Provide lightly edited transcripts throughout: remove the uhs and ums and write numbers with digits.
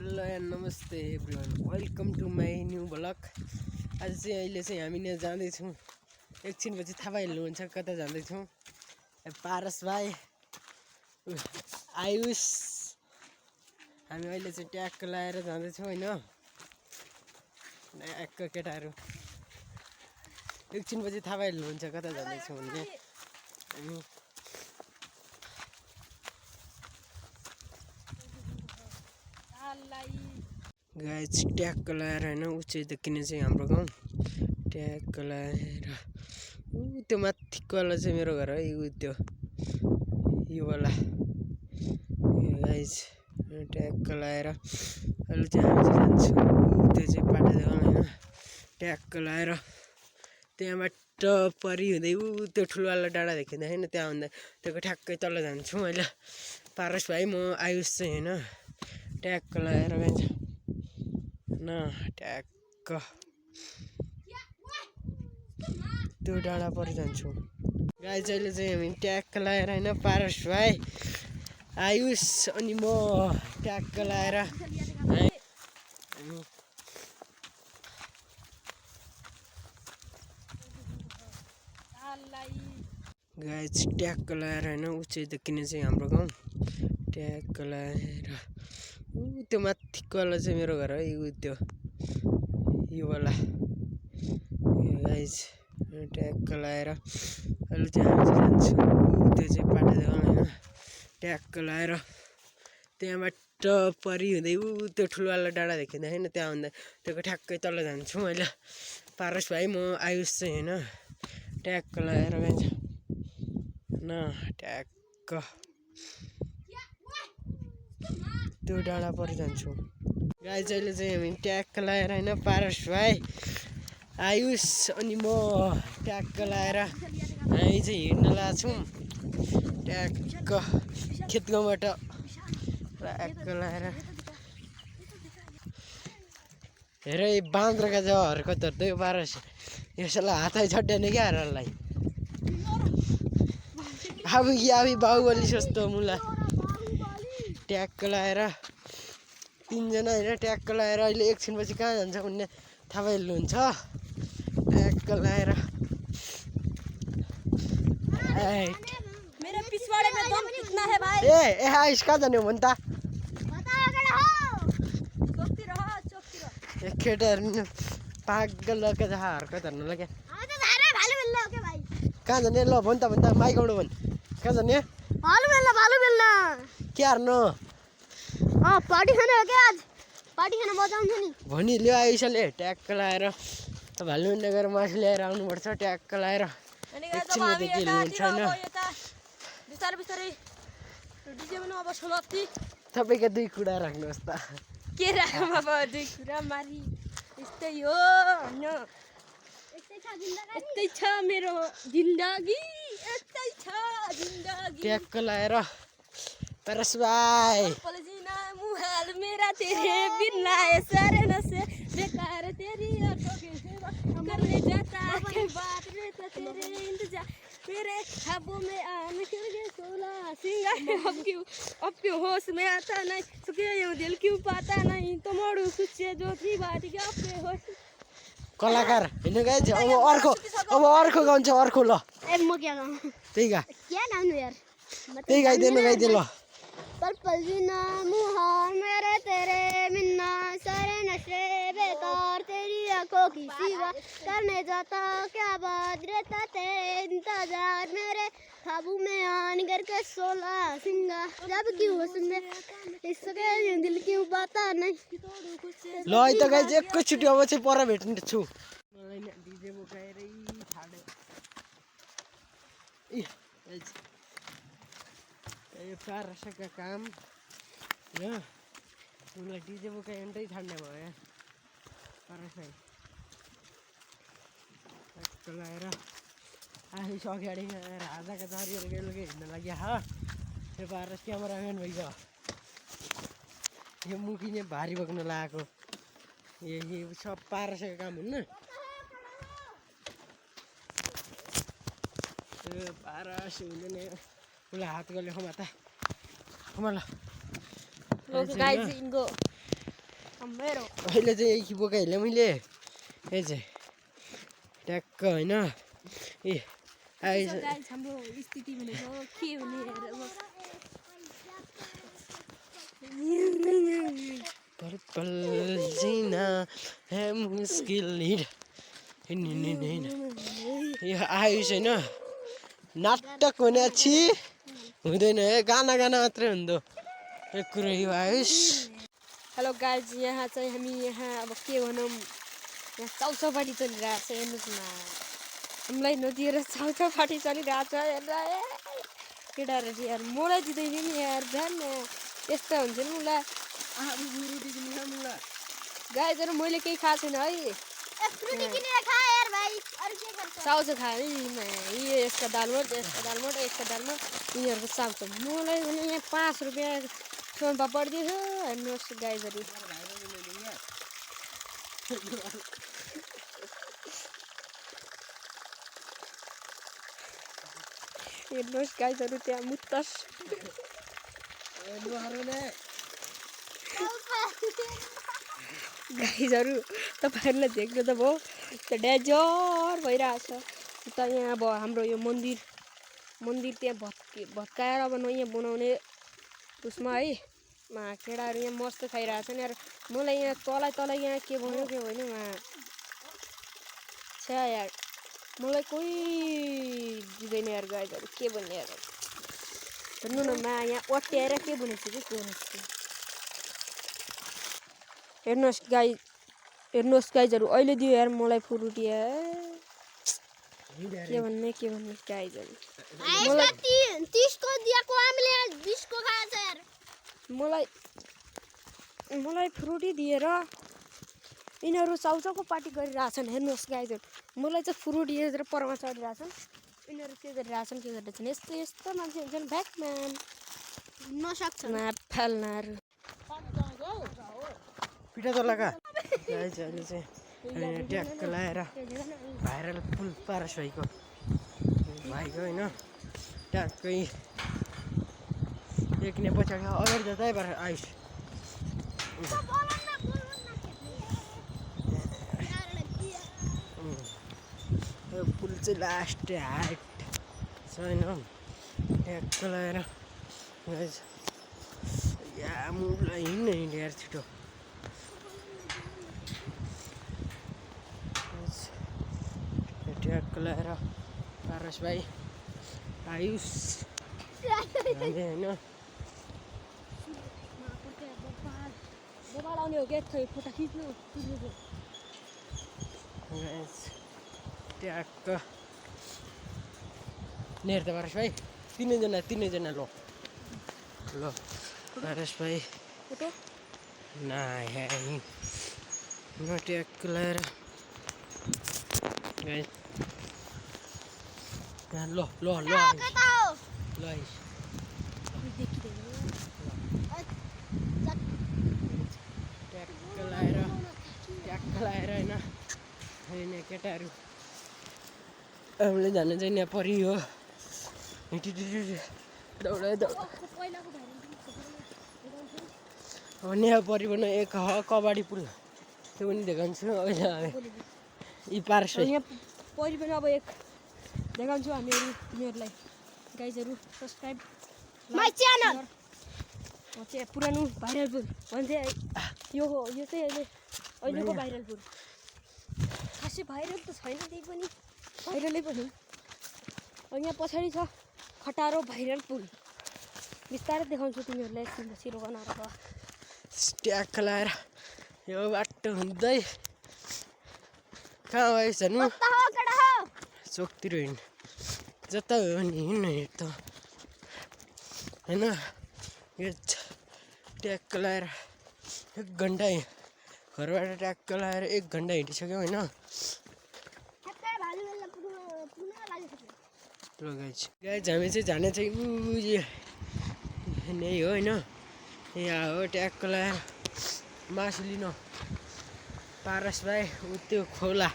Hello and नमस्ते everyone, welcome to my new blog. आज चाहिँ अहिले चाहिँ हामी यहाँ जाँदैछौँ। एकछिनपछि थाहा पाइहाल्नुहुन्छ कता जाँदैछौँ। पारस भाइ, आयुष, हामी अहिले चाहिँ ट्याक्क लगाएर जाँदैछौँ होइन। ट्याक्क केटाहरू एकछिनपछि थाहा पाइहाल्नुहुन्छ कता जाँदैछौँ भन्ने। अनि गाइस ट्याक्क लगाएर होइन, ऊ चाहिँ किन चाहिँ हाम्रो गाउँ ट्याक्क लगाएर ऊ त्यो माथिकोवाला चाहिँ मेरो घर है। ऊ त्यो योवाला गाइस ट्याक्क लगाएर अहिले चाहिँ हामी चाहिँ जान्छौँ। त्यो चाहिँ पाटा देखाउन होइन, ट्याक्क लगाएर त्यहाँबाट परि हुँदै ऊ त्यो ठुलोवाला डाँडा देखिँदा होइन, त्यहाँ हुँदा त्योको ठ्याक्कै तल जान्छौँ। अहिले पारस भाइ म आयुष चाहिँ होइन ट्याक्क लगाएर गइन्छ न, ट्याक्क त्यो डाँडा परि जान्छौँ। गाइस अहिले चाहिँ हामी ट्याक्क लगाएर होइन, पारस भाइ, आयुष अनि म ट्याक्क लगाएर गाइस ट्याक्क लगाएर होइन, ऊ चाहिँ किन चाहिँ हाम्रो गाउँ ट्याक्क लगाएर ऊ त्यो माथिकोवाला चाहिँ मेरो घर है। ऊ त्यो योवाला गाइस ट्याक्क लगाएर अहिले चाहिँ हामी चाहिँ जान्छौँ। त्यो चाहिँ पाटा देखाउन होइन, ट्याक्क लगाएर त्यहाँबाट परि हुँदै ऊ त्यो ठुलोवाला डाँडा देखिँदा होइन, त्यहाँ हुँदा त्योको ठ्याक्कै तल जान्छौँ। अहिले पारस भाइ म आयुष चाहिँ होइन ट्याक्क लगाएर गइन्छ न, ट्याक्क त्यो डाँडा परि जान्छौँ। गाइस अहिले चाहिँ हामी ट्याक्क लगाएर होइन, पारस भाइ, आयुष अनि म ट्याक्क लगाएर हामी चाहिँ हिँड्न लाग्छौँ। ट्याक्क खेतगाउँबाट ट्याक्क लगाएर हेरै बाँद्रोका जब हरकतहरू त्यो पारस यसलाई हातै छड्याउने क्या हरलाई। अब बाहुबली जस्तो मुला ट्याक्क लगाएर तिनजना होइन ट्याक्क लगाएर अहिले एकछिनपछि कहाँ जान्छ भन्ने थाहा पाइहाल्नुहुन्छ। ट्याक्क लगाएर ए आयुष कहाँ जाने हो भन् त? केटाहरू पागल लगे जहाँ हरकत हेर्नु लग्यो। कहाँ जाने ल भन् त माइकबाट भन्, कहाँ जाने? के हार्नु? पार्टी खाने हो क्या? आज पार्टी खाना बजाउँछ नि भनी ल्यायो आयुषले। ट्याक्क लगाएर भालुमुन्डा गएर मासु ल्याएर आउनुपर्छ। ट्याक्क लगाएर एकछिनदेखि हिँड्नुहुन्छ होइन। तपाईँका दुई कुरा राख्नुहोस् त। के राखौँ अब, दुई कुरा मारी यस्तै हो होइन, यस्तै छ मेरो जिन्दगी, यस्तै छ जिन्दगी। ट्याक्क लगाएर पारस भाइ मुहाल मेरा तेरे बिना सारे नशे बेकार, तेरी आंखों की सेवा करने जाता के बाद रहता तेरे इंतजार, मेरे ख्वाबों में आन करके सोला सिंगार। अब क्यों होश में आता नहीं, सुखे यूं दिल क्यों पाता नहीं, तो मोड़ू खुद से जो थी बात क्या अपने होश कलाकार होइन गाइस। अब अर्को गाउँछ, अर्को ल ए म क्या गाऊँ? त्यही गा क्या गाऊँ यार, त्यही गाइदिनु ल। पल पल जीना मुहाल मेरे तेरे बिना सारे नशे बेकार, तेरी आंखों की सिवा करने जाता क्या बात रहता तेरे इंतजार, मेरे ख्वाबों में आन करके सोला सिंगार, जब क्यों उसमें इसके दिल क्यों पता नहीं। ल है त गाइस एकैचोटि अब चाहिँ पर भेट्नेछु। मलाई नि डिजे बोकाएरै छाड्यो। यो पारसका काम हो, उसलाई डिजे बोकाएरै छाड्ने भयो यार। पारस भाइ ट्याक्क लगाएर आयुष अगाडि राजाका जरीहरू बेलुकै हिँड्न लाग्यो। हो यो पारस क्यामराम्यान भइगयो। यो मुखी नै भारी बोक्न लगाएको यही सब पारसका काम हुन्न। यो पारस हुँदैन, उसलाई हात गल्यो खमा त खमा ल। गाइस इनको मेरो अहिले चाहिँ यही बोकाइहालेँ मैले ए चाहिँ ट्याक्क होइन ए आइज गाइस हाम्रो स्थिति भनेको के हुने हेर पर्पल जीना है मुस्किल यो आयुष होइन नाटक भने छि हुँदैन है गाना गाना मात्रै हुँदो एक कुरो यो आयुष हेलो गाइज यहाँ चाहिँ हामी यहाँ अब के भनौँ यहाँ चौचौपाटी चलिरहेको छ हेर्नुहोस् न हामीलाई नदिएर चौचौपाटी चलिरहेको छ हेर्दा केटाहरू यार मलाई दिँदैन नि यार बिहान यस्तो हुन्छ नि मलाई गाइजहरू मैले केही खाएको छैन है चाउचो खायो नि यसका दालमोट यिनीहरूको चाउचो मलाई भने यहाँ 5 रुपियाँ सोनपा पर्दैछ हेर्नुहोस् गाइजहरू हेर्नुहोस् गाइजहरू त्यहाँ मुत्तस गाइजहरू तपाईँहरूलाई देख्नु त भयो त्यो डेजर भइरहेछ त यहाँ अब हाम्रो यो मन्दिर त्यहाँ भत्काएर अब नयाँ बनाउने उसमा है केटाहरू यहाँ मस्त खाइरहेछन् यार मलाई यहाँ तलै यहाँ के भन्यो के होइन छ्या यार मलाई कोही दिँदैन यार गाइजहरू के भन्ने यार हेर्नु न यहाँ अट्याएर के भनेको छु कि हेर्नुहोस् गाइजहरू अहिले दियो यार मलाई फ्रुटी के भन्ने गाइजहरू मलाई फ्रुटी दिएर यिनीहरू चाउचाउको पार्टी गरिरहेछन् हेर्नुहोस् गाइजहरू मलाई चाहिँ फ्रुटी दिएर परमा चढिरहेछन् यिनीहरू के गरिरहेछन् यस्तो मान्छे हुन्छन् ब्याकम्यान नसक्छन् फाल्नाहरू पिठा तलाका अहिले चाहिँ ट्याक्क लगाएर भाइरल फुल पारस भाइको होइन ट्याक्कै एक ने पछाडि अगाडि जाँदै बार आयुष पुल चाहिँ लास्ट हाइट छैन ट्याक्क लगाएर या मुलाई हिँड्न यार छिटो ट्याक्क लगाएर पारस भाइ आयुष होइन आउने हो क्या फोटो खिच्नु ट्याक्क नेर त पारस भाइ तिनैजना ल पारस भाइ न ट्याक्क लगाएर ल ट्याक्क लगाएर होइन केटाहरू हामीले जानु चाहिँ यहाँ परियो दौडा अब यहाँ परि पनि एक कबड्डी पुल त्यो पनि देखाउँछु अहिले यी पार्स यहाँ परि पनि अब एक देखाउँछु हामीहरू तिमीहरूलाई गाइजहरू सब्सक्राइब माई च्यानल चाहिँ पुरानो भाइरल पुल भन्छ यो चाहिँ अहिलेको भाइरल पुल खासै भाइरल त छैन त्यही पनि भाइरलै पनि यहाँ पछाडि छ खटारो भाइरल पुल बिस्तारै देखाउँछु तिमीहरूलाई एकछिन छिरो बनाएर ट्याक्क लगाएर यो बाटो हुँदै कहाँ आएछ नि चोकतिर हिँड्नु जता हो नि हिँड्नु त होइन यो ट्याक्क लगाएर 1 घन्टा घरबाट ट्याक्क लगाएर 1 घन्टा हिँडिसक्यौँ होइन गाइज हामी चाहिँ जाने चाहिँ नै हो होइन यहाँ हो ट्याक्क लगाएर मासु लिनु पारस भाइ ऊ त्यो खोला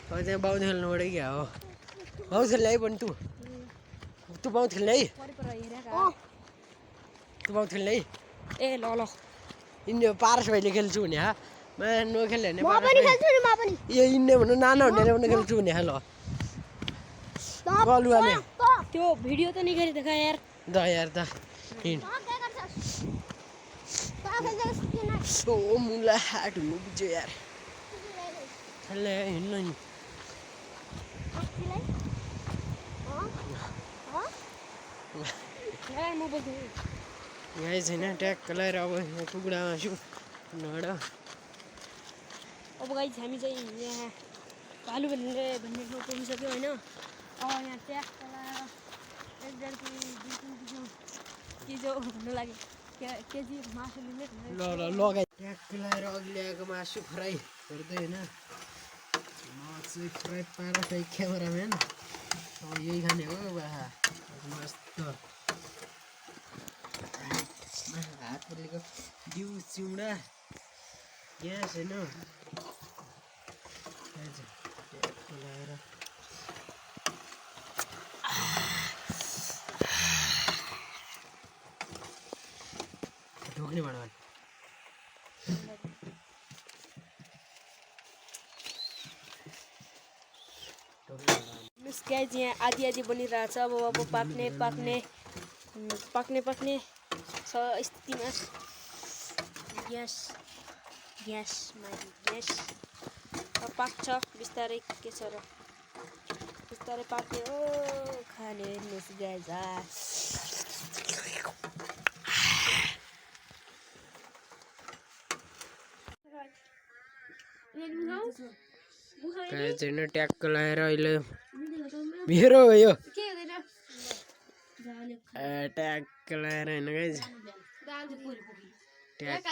अब त्यहाँ बाउ खेल्नुबाट क्या हो बाउ खेल्ने है पनि तँ बाउ खेल्ने है तँ बाउ खेल्ने है ए ल यिनले पारस भाइले खेल्छु भने हा म नखेल्यो भने म पारस पनि भाइ खेल्छु नि म पनि यो यिनले भन्नु नाना हुनेले पनि खेल्छु भने ल कलुवाले त्यो भिडियो त निकाली देखा यार द यार द हिँड ओ मुला ढुङ्गो बुझ्यो यार खेल्ने हिँड्नु नि यहीँ छैन ट्याक्क लगाएर अब यहाँ कुखुरामा छु नड अब गाइस हामी चाहिँ यहाँ भालु भन्ने ठाउँ पुगिसक्यो होइन अब यहाँ ट्याक्क लगाएर 1.5 केजी भन्नु लाग्यो केजी मासु लिने ल ल लगाइ ट्याक्क लगाएर अघि ल्याएको मासु फ्राई गर्दै होइन म चाहिँ फ्राई पारा फ्राई क्यामेराम्यान अब यही खाने हो मस्त हात पोलेको दिउ चिउडा ग्यास होइन लगाएर ढोक्ने भाँडा गाइस यहाँ आधी बनिरहेछ अब पाक्ने छ स्थितिमा ग्यासमा ग्यास अब पाक्छ बिस्तारै के छ र बिस्तारै पाक्ने हो खाने हेर्नुहोस् गाइस छैन ट्याक्क लगाएर अहिले मेरो हो यो ट्याक्क लगाएर होइन गाइज ट्याक्क